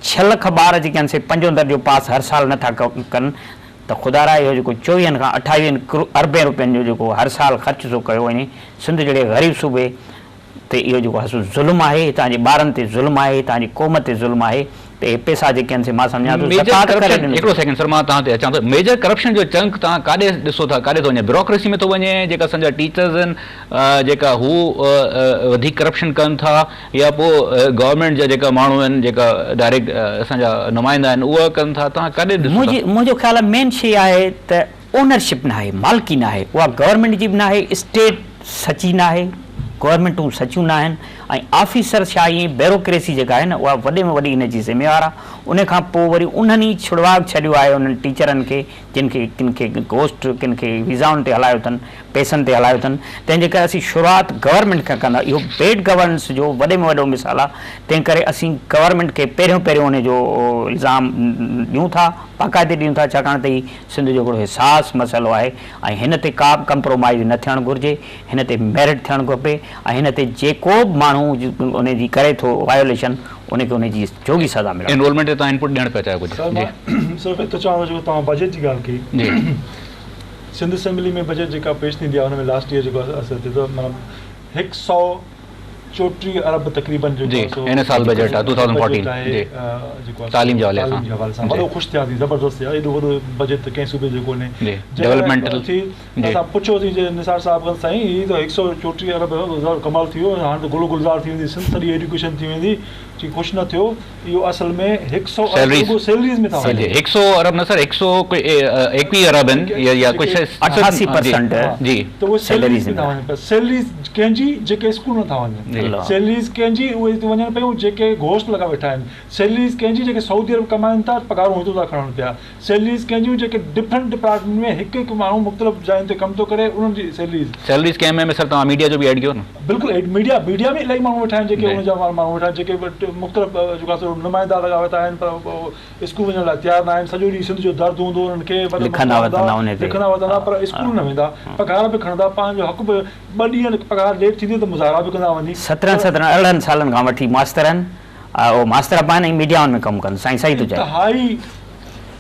6 लख ॿार जेके आहिनि से 5 दर्जो पास हर साल नथा कनि त ख़ुदा इहो जेको 24 खां 28 अरबे रुपयनि जो जेको हर साल ख़र्च थो कयो वञे सिंध जहिड़े ग़रीब सूबे ते, इहो जेको आहे सो ज़ुल्म आहे, हितां जे ॿारनि ते ज़ुल्म आहे, हितां जी क़ौम ते ज़ुल्म आहे। त हे पैसा जेके आहिनि से मां सम्झां थो हिकिड़ो सेकेंड सर मां तव्हां ते अचां थो, मेजर करप्शन जो चंक तव्हां काॾे ॾिसो था, काॾे थो वञे? ब्यूरोक्रेसी में थो वञे, जेका असांजा टीचर्स आहिनि जेका हू वधीक करप्शन कनि था, या पोइ गवर्नमेंट जा जेका माण्हू आहिनि जेका डायरेक्ट असांजा नुमाइंदा आहिनि उहा कनि था, तव्हां काॾे ॾिसो? मुंहिंजो ख़्याल आहे मेन शइ आहे त ओनरशिप न आहे, मालिकी न आहे, उहा गवर्नमेंट जी बि न आहे, स्टेट सची न आहे, गवर्नमेंटूं सचियूं न आहिनि, ऐं ऑफिसर छा ईअं ब्यूरोक्रेसी जेका आहे न उहा वॾे में वॾी इन जी ज़िम्मेवार आहे। उन खां पोइ वरी उन्हनि ई छुड़वाग छॾियो आहे उन्हनि टीचरनि खे, जिन खे किन खे घोस्ट किन खे वीज़ाउनि ते हलायो अथनि, पैसनि ते हलायो अथनि, तंहिंजे करे असीं शुरूआति गवर्नमेंट खां कंदा। इहो बेड गवर्नेंस जो वॾे में वॾो मिसाल आहे, तंहिं करे असीं गवर्नमेंट खे पहिरियों उनजो इल्ज़ाम ॾियूं था, बाक़ाइदे ॾियूं था, छाकाणि त ही सिंध जो हिकिड़ो हिसास मसइलो आहे ऐं हिन ते का बि कंप्रोमाइज़ न थियणु घुरिजे, हिन ते मेरिट थियणु खपे ऐं हिन ते जेको बि माण्हू उन जी करे थो वायोलेशन उनखे उनजी जोगी सज़ा मिले। एनरोलमेंट ते तव्हां इनपुट ॾियणु पिया चाहियो कुझु? सिर्फ़ु एतिरो चवां जेको तव्हां बजट जी ॻाल्हि कई, सिंध असेंबली में बजट जेका पेश थींदी आहे हुन में लास्ट ईयर जेको असरु थिए थो, मतिलबु 134 अरब तक़रीबन जेको हिन साल बजट आहे 2014 आहे जेको तालीम जे हवाले सां वॾो ख़ुशि थियासीं, ज़बरदस्त आहे, एॾो वॾो बजट त कंहिं सूबे जो कोन्हे। डेवलपमेंटल थी असां पुछोसीं जे निसार साहिब खां, साईं हीअ त 134 अरब कमाल थी वियो, हाणे त गुल गुलज़ार थी वेंदी सिंध, सॼी एजुकेशन थी वेंदी, जी ख़ुशि न थियो, इहो असल में 100 Salaries. सैलरीज़ में था वञे। 100 अरब न सर, 121 अरब आहिनि या कुझु 88% जी त उहे Salaries सैलरीज़ में में था वञनि पिया। सैलरीज़ कंहिंजी जेके स्कूल नथा वञनि, अल्लाह। सैलरीज़ कंहिंजी उहे थी वञनि पियूं जेके घोस्ट लॻा वेठा आहिनि, सैलरीज़ कंहिंजी जेके सऊदी अरब कमाइनि था पघारूं हितां था खणनि पिया, सैलरीज़ कंहिंजियूं जेके डिफरेंट डिपार्टमेंट में हिकु हिकु माण्हू मुख़्तलिफ़ जायुनि ते कमु थो करे, उन्हनि जी सैलरीज़ कंहिं में सर तव्हां मीडिया जो बि ऐड कयो न? बिल्कुलु मीडिया में इलाही माण्हू वेठा आहिनि जेके जी। उनजा माण्हू वेठा आहिनि जेके मुख़्तलिफ़ जेको आहे नुमाइंदा लॻा वेठा आहिनि, पर स्कूल वञण लाइ तयारु न आहिनि। सॼो ॾींहुं सिंध जो दर्द हूंदो उन्हनि खे, लिखंदा वधंदा उन ते। लिखंदा वधंदा पर स्कूल न वेंदा, पघार बि खणंदा, पंहिंजो हक़ बि 2 ॾींहं पघार लेट थींदी त मुज़ाहरा बि कंदा वञी। 17-18 सालनि खां वठी मास्तर आहिनि, उहो मास्तर पाण मीडियाउनि में कमु कनि। साईं सही थो चए। इंतिहाई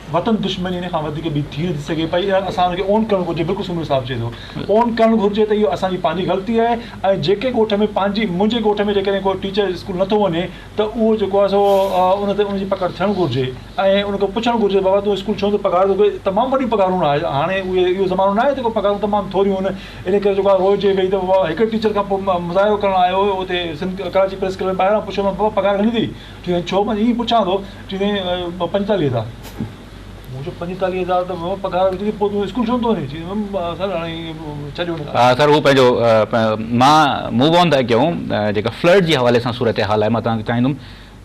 वतन दुश्मनी इन खां वधीक ॿी थी नथी सघे पई। असां हुनखे ओन करणु घुरिजे, बिल्कुलु सुमिर साहिबु चए थो ओन करणु घुरिजे त इहो असांजी पंहिंजी ग़लती आहे। ऐं जेके ॻोठ में मुंहिंजे ॻोठ में जेकॾहिं कोई टीचर स्कूल नथो वञे त उहो जेको आहे सो उन ते उनजी पकड़ थियणु घुरिजे ऐं उनखे पुछणु घुरिजे बाबा तूं स्कूल छो थो पघार थो तमामु वॾी पघारूं न आहे हाणे उहे इहो ज़मानो न आहे जेको पघारूं तमामु थोरियूं आहिनि। इन करे जेको आहे रोज़ जे वेही त बाबा हिकु टीचर खां पोइ मुज़ाहिरो करणु आयो हुयो उते कराची प्रेस क्लब में ॿाहिरां पुछियो बाबा पघार घणी अथई? चई छो मां ईअं पुछां थो, चई 45,000। मुंहिंजो 45,000 त पघार विझी पोइ तूं स्कूल छो थो वञे? सर हाणे छॾियो सर हू पंहिंजो मां मूव ऑन था कयूं जेका फ्लड जे हवाले सां सूरत हाल आहे। मां तव्हांखे चाहींदुमि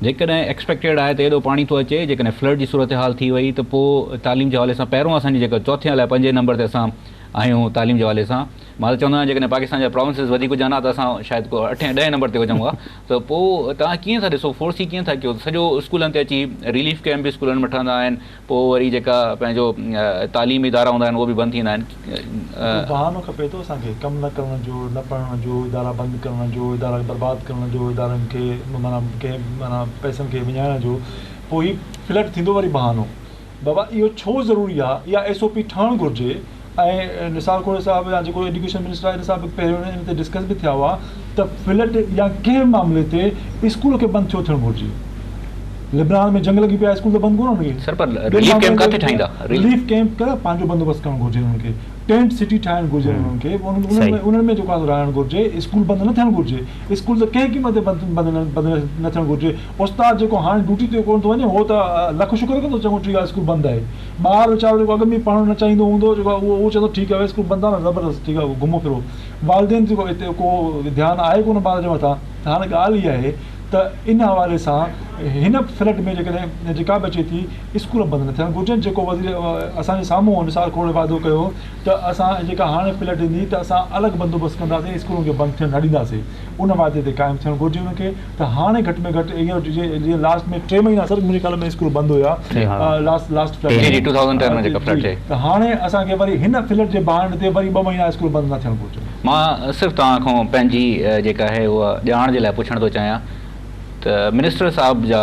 जेकॾहिं एक्सपेक्टेड आहे त एॾो पाणी थो अचे, जेकॾहिं फ्लड जी सूरत हाल थी वई त पोइ तालीम जे हवाले सां पहिरों असांजी जेका चौथे हल आहे 5 नंबर ते असां आहियूं तालीम जे हवाले सां। मां त चवंदो आहियां जेकॾहिं पाकिस्तान जा प्रोविंसिस वधीक हुजनि हा त असां शायदि को 8-10 नंबर ते हुजूं हा। त पोइ तव्हां कीअं था ॾिसो, फोर्सी कीअं था कयो? सॼो स्कूलनि ते अची रिलीफ कैम्प बि स्कूलनि में ठहंदा आहिनि, पोइ वरी जेका पंहिंजो तालीमी इदारा हूंदा आहिनि उहे बि बंदि थींदा आहिनि। बहानो खपे थो असांखे कमु न करण जो, न पढ़ण जो, इदारा बंदि करण जो, इदारा बर्बादु करण जो, इदारनि खे माना कंहिं माना पैसनि खे विञाइण जो, पोइ हीउ फ्लड थींदो वरी बहानो। बाबा इहो छो ज़रूरी आहे? इहा SOP ठहणु घुरिजे। ऐं निसार खोड़ साहिबु या जेको एजुकेशन मिनिस्टर आहे इन सां पहिरियों इन ते डिस्कस बि थिया हुआ त फ्लड या कंहिं मामले ते स्कूल खे बंदि छो थियणु घुरिजे। लिबनान में जंग लॻी पिया, स्कूल त बंदि कोन हुनखे। सर पर रिलीफ कैम्प किथे ठाहींदा? रिलीफ कैम्प करे पंहिंजो बंदोबस्तु करणु घुरिजे हुननि खे, टेंट सिटी ठाहिणु घुरिजे हुननि खे, उन्हनि में जेको आहे रहणु घुरिजे। स्कूल बंदि न थियणु घुरिजे, स्कूल त कंहिं क़ीमत ते बंदि न थियणु घुरिजे। उस्ताद जेको हाणे ड्यूटी ते कोन थो वञे उहो त लख शुक्र कंदो चङो ठीकु आहे स्कूल बंदि आहे। ॿार वीचारो जेको अॻु में पढ़णु न चाहींदो हूंदो जेको आहे उहो चवंदो ठीकु आहे स्कूल बंदि आहे न ज़बरदस्त ठीकु आहे घुमो फिरो। वालदेन जेको हिते को ध्यानु आहे कोन ॿार जे मथां। त हाणे ॻाल्हि इहा आहे त इन हवाले सां हिन फ्लड में जेकॾहिं जेका बि अचे थी स्कूल बंदि न थियणु घुरिजनि। जेको वज़ीर असांजे साम्हूं निसार खोड़ वाइदो कयो त असां जेका हाणे फ्लड ईंदी त असां अलॻि बंदोबस्तु कंदासीं, स्कूलनि खे बंदि थियणु न ॾींदासीं। उन वाइदे ते क़ाइमु थियणु घुरिजे हुनखे। त हाणे घटि में घटि इहो जीअं लास्ट में 3 महीना सर मुंहिंजे ख़्याल में स्कूल बंदि हुया लास्ट फ्लड 2010 में जेका फ्लड थिए। त हाणे असांखे वरी हिन फ्लड जे बहाने ते वरी 2 महीना स्कूल बंदि न थियणु घुरिजे। मां सिर्फ़ु तव्हां खां पंहिंजी जेका आहे उहा ॼाण जे लाइ पुछणु थो चाहियां त मिनिस्टर साहिब जा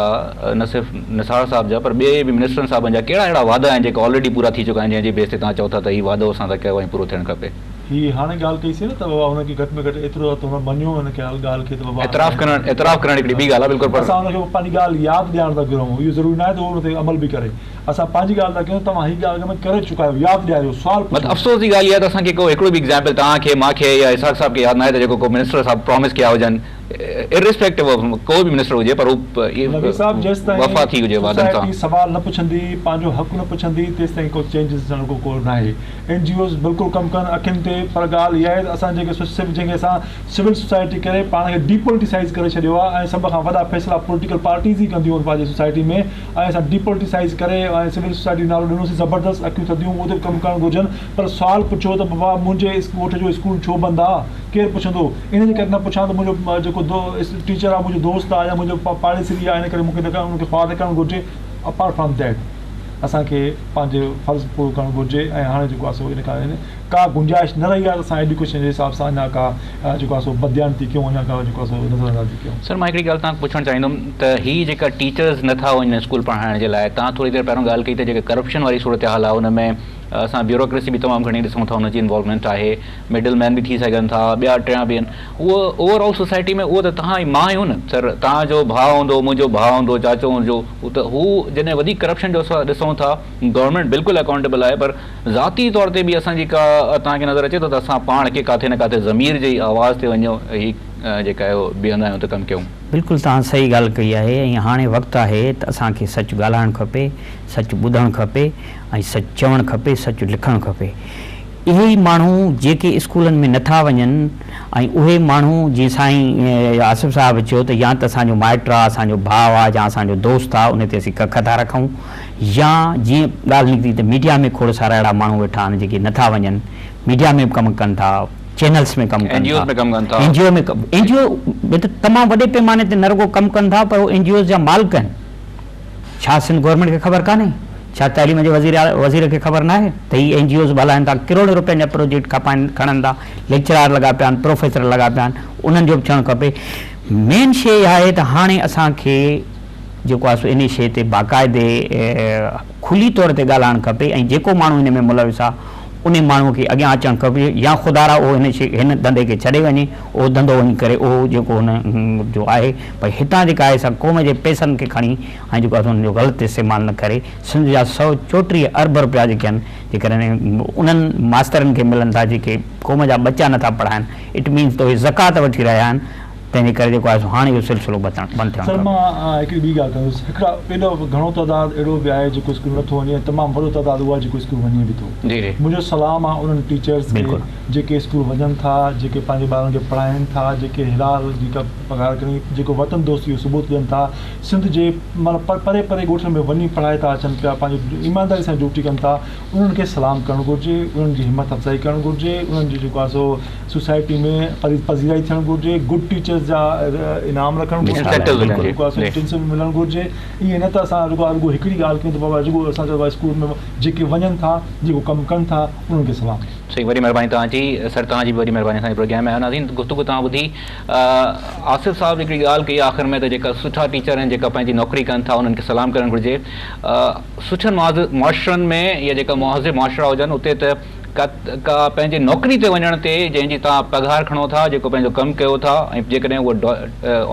न सिर्फ़ु निसार साहिब जा पर ॿिए बि मिनिस्टरनि साहिबनि जा कहिड़ा अहिड़ा वादा आहिनि जेका ऑलरेडी पूरा थी चुका आहिनि जंहिंजी बेस ते तव्हां चओ था त हीउ वादो असां त कयो ऐं पूरो थियणु खपे? हीअ हाणे ॻाल्हि कईसीं न त बाबा हुनखे घटि में घटि एतिरो त हुन मञियो हुनखे ॻाल्हि खे त बाबा एतिराफ़ करणु हिकिड़ी ॿी ॻाल्हि आहे बिल्कुलु। पर असां हुनखे पंहिंजी ॻाल्हि यादि ॾियण था घुरूं, इहो ज़रूरी न आहे त उहो हुन ते अमल बि करे। असां पंहिंजी ॻाल्हि था कयूं, तव्हां हीअ ॻाल्हि करे चुका आहियो, यादि ॾियारियो सवाल। मतिलबु अफ़सोस जी ॻाल्हि इहा त असांखे को हिकिड़ो बि एग्ज़ाम्पल तव्हांखे मूंखे या इसाक़ साहिब खे यादि न आहे त जेको को मिनिस्टर साहिबु प्रॉमिस कया हुजनि इर्रिस्पेक्टिव ऑफ को बि मिनिस्टर हुजे पर वफ़ा थी हुजे वादनि सां। सवाल न पुछंदी, पंहिंजो हक़ न पुछंदी, तेसि ताईं को चेंजिस को न आहे। NGOs बिल्कुलु कमु कनि अखियुनि ते, पर ॻाल्हि इहा आहे त असां जंहिंखे असां सिविल सोसाइटी करे पाण खे डीपोलिटिसाइज़ करे छॾियो आहे ऐं सभ खां वॾा फ़ैसिला पॉलिटिकल पार्टीज़ ई कंदियूं आहिनि पंहिंजी सोसाइटी में। ऐं असां डीपोलिटिसाइज़ करे ऐं सिविल सोसाइटी नालो ॾिनोसीं ज़बरदस्त अखियूं थधियूं उहो ते कमु करणु घुरिजनि। पर सुवालु पुछो त बाबा मुंहिंजे ॻोठ जो स्कूल छो बंदि आहे, केरु पुछंदो? इन जे करे न पुछां त मुंहिंजो जेको टीचर आहे मुंहिंजो दोस्त आहे या मुंहिंजो पाड़ेसिरी आहे, इन करे मूंखे न उनखे ख्वाद करणु घुरिजे। अपार्ट फ्रॉम दैट असांखे पंहिंजो फ़र्ज़ु पूरो करणु घुरिजे। ऐं हाणे जेको आहे सो इन खां का गुंजाइश न रही आहे त असां एजुकेशन जे हिसाब सां अञा का जेको आहे सो बदियान थी कयूं, अञा का जेको आहे सो नज़रअंदाज़ी कयूं। सर मां हिकिड़ी ॻाल्हि तव्हांखे पुछणु चाहींदुमि त हीअ जेका टीचर्स नथा वञनि स्कूल पढ़ाइण जे लाइ, तव्हां थोरी देरि पहिरियों ॻाल्हि कई त जेके करप्शन वारी सूरत हाल आहे हुन में असां ब्यूरोक्रेसी बि तमामु घणी ॾिसूं था, हुनजी इन्वॉल्वमेंट आहे, मिडल मैन बि थी सघनि था, ॿिया टियां बि आहिनि। उहो ओवरऑल सोसाइटी में उहो त तव्हां मां आहियूं न सर, तव्हांजो भाउ हूंदो, मुंहिंजो भाउ हूंदो, चाचो हूंदो, त हू जॾहिं वधीक करप्शन जो असां ॾिसूं था, गवर्नमेंट बिल्कुलु अकाउंटेबल आहे पर ज़ाती तौर ते बि असांजी का तव्हांखे नज़र अचे थो त असां पाण खे किथे न किथे ज़मीर जी आवाज़ ते वञो ही जेका आहे उहो बीहंदा आहियूं त कमु कयूं। बिल्कुलु तव्हां सही ॻाल्हि कई आहे ऐं हाणे वक़्तु आहे त असांखे सच ॻाल्हाइणु खपे, सच ॿुधणु खपे ऐं सच चवणु खपे, सच लिखणु खपे। इहे ई माण्हू जेके स्कूलनि में नथा वञनि ऐं उहे माण्हू जीअं साईं आसिफ़ साहिबु चयो त या त असांजो माइटु आहे, असांजो भाउ आहे, या असांजो दोस्त आहे, उन ते असीं कख था रखूं, या जीअं ॻाल्हि निकिती त मीडिया में खोड़ सारा अहिड़ा माण्हू वेठा आहिनि जेके नथा वञनि, मीडिया में कमु कनि था, चैनल्स में कमु कनि था, एनजीओ में त तमामु वॾे पैमाने ते न रुगो कमु कनि था, पर एनजीओ जा मालिक आहिनि। छा सिंध गवर्नमेंट खे ख़बर कान्हे? छा तइलीम जे वज़ीर खे ख़बर न आहे त हीअ एनजीओज़ हलाइनि था, किरोड़ रुपयनि जा प्रोजेक्ट खणनि था, लेक्चरार लॻा पिया आहिनि, प्रोफेसर लॻा पिया आहिनि, उन्हनि जो बि थियणु खपे। मेन शइ आहे त हाणे असांखे जेको आहे इन शइ ते बाक़ाइदे खुली तौर ते ॻाल्हाइणु खपे ऐं जेको माण्हू हिन में मुलविस आहे उन माण्हूअ खे अॻियां अचणु खपे, या ख़ुदारा उहो हिन धंधे खे छॾे वञे, उहो धंधो वञी करे उहो जेको हुन जो आहे भई हितां जेका आहे सा क़ौम जे पैसनि खे खणी ऐं जेको आहे हुनजो ग़लति इस्तेमालु न करे। सिंध जा 134 अरब रुपया जेके आहिनि जेकॾहिं उन्हनि मास्तरनि खे मिलनि था जेके क़ौम जा बचा नथा पढ़ाइनि, इट मीन्स त उहे ज़कात वठी रहिया आहिनि, तंहिंजे करे जेको आहे हाणे इहो सिलसिलो बंदि थियणु। सर मां हिकिड़ी ॿी ॻाल्हि कंदुसि, हिकिड़ा एॾो घणो तइदादु अहिड़ो बि आहे जेको स्कूल नथो वञे, तमामु वॾो तइदादु उहो आहे जेको स्कूल वञे बि थो। मुंहिंजो सलाम आहे उन्हनि टीचर्स खे जेके स्कूल वञनि था, जेके पंहिंजे ॿारनि खे पढ़ाइनि था, जेके हिलाल जी का पघार करी जेको वतन दोस्ती जो सबूत ॾियनि था, सिंध जे मतिलबु परे परे ॻोठनि में वञी पढ़ाए था अचनि पिया, पंहिंजी ईमानदारी सां ड्यूटी कनि था, उन्हनि खे सलाम करणु घुरिजे, उन्हनि जी हिमत अफ़ज़ाई करणु घुरिजे, उन्हनि जी जेको आहे सो सोसाइटी में पज़ीराई थियणु घुरिजे, गुड टीचर्स जा इनाम रखणु घुरिजे, मिलणु घुरिजे। ईअं न त असां रुगो हिकिड़ी ॻाल्हि कयूं त बाबा रुगो असां चइबो स्कूल में जेके वञनि था, जेको कमु कनि था, उन्हनि खे सलाम। सही, वॾी महिरबानी तव्हांजी सर, तव्हांजी वॾी महिरबानी असांजे प्रोग्राम में नाज़रीन गुफ़्तगू तव्हां ॿुधी। आसिफ़ साहिबु हिकिड़ी ॻाल्हि कई आख़िर में त जेका सुठा टीचर आहिनि जेका पंहिंजी नौकिरी कनि था उन्हनि खे सलाम करणु घुरिजे। सुठनि मुआशरनि में या जेका मुहज़िब मुआशरा हुजनि उते त का पंहिंजे नौकिरी ते वञण ते जंहिंजी तव्हां पघार खणो था, जेको पंहिंजो कमु कयो था ऐं जेकॾहिं उहो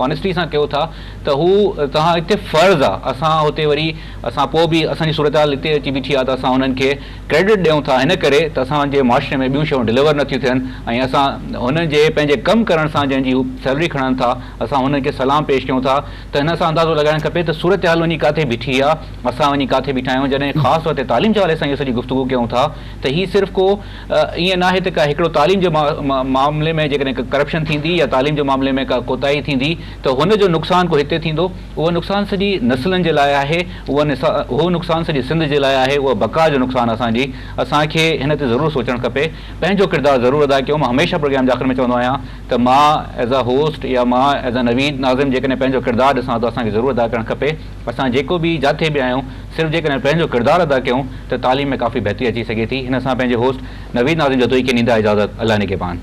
ऑनेस्टी सां कयो था त हू तव्हां हिते फ़र्ज़ु आहे। असां हुते वरी असां पोइ बि असांजी सूरत हाल हिते अची बीठी आहे त असां हुननि खे क्रेडिट ॾियूं था हिन करे त असांजे मुआशरे में ॿियूं शयूं डिलीवर नथियूं थियनि ऐं असां हुननि जे पंहिंजे कमु करण सां जंहिंजी हू सैलरी खणनि था असां हुननि खे सलाम पेश कयूं था। त हिन सां अंदाज़ो लॻाइणु खपे त सूरत हाल वञी किथे बीठी आहे, असां वञी किथे बीठा आहियूं। जॾहिं ख़ासि तौर ते तालीम जे हवाले सां इहो सॼी गुफ़्तगू कयूं था त हीअ सिर्फ़ु को ईअं न आहे त का हिकिड़ो तालीम जे मामले में जेकॾहिं करप्शन थींदी या तालीम जे मामले में का कोताही थींदी त हुनजो नुक़सानु को हिते थींदो, उहो नुक़सानु सॼी नसलनि जे लाइ आहे, उहो नुक़सानु सॼी सिंध जे लाइ आहे, उहा बका जो नुक़सानु असांजी। असांखे हिन ते ज़रूरु सोचणु खपे, पंहिंजो किरदारु ज़रूरु अदा कयूं। मां हमेशह प्रोग्राम जे आख़िर में चवंदो आहियां त मां एज़ अ होस्ट या मां एज़ अ नवीद नाज़िम जेकॾहिं पंहिंजो किरदारु ॾिसां त असांखे ज़रूरु अदा करणु खपे। असां जेको बि जिथे बि आहियूं सिर्फ़ु जेकॾहिं पंहिंजो किरदारु अदा कयूं त तालीम में काफ़ी बहितरी अची सघे थी। हिन सां पंहिंजे होस्ट नवीद नाज़िम जदोई खे ॾींदा इजाज़त। अल्लाह निगहबान।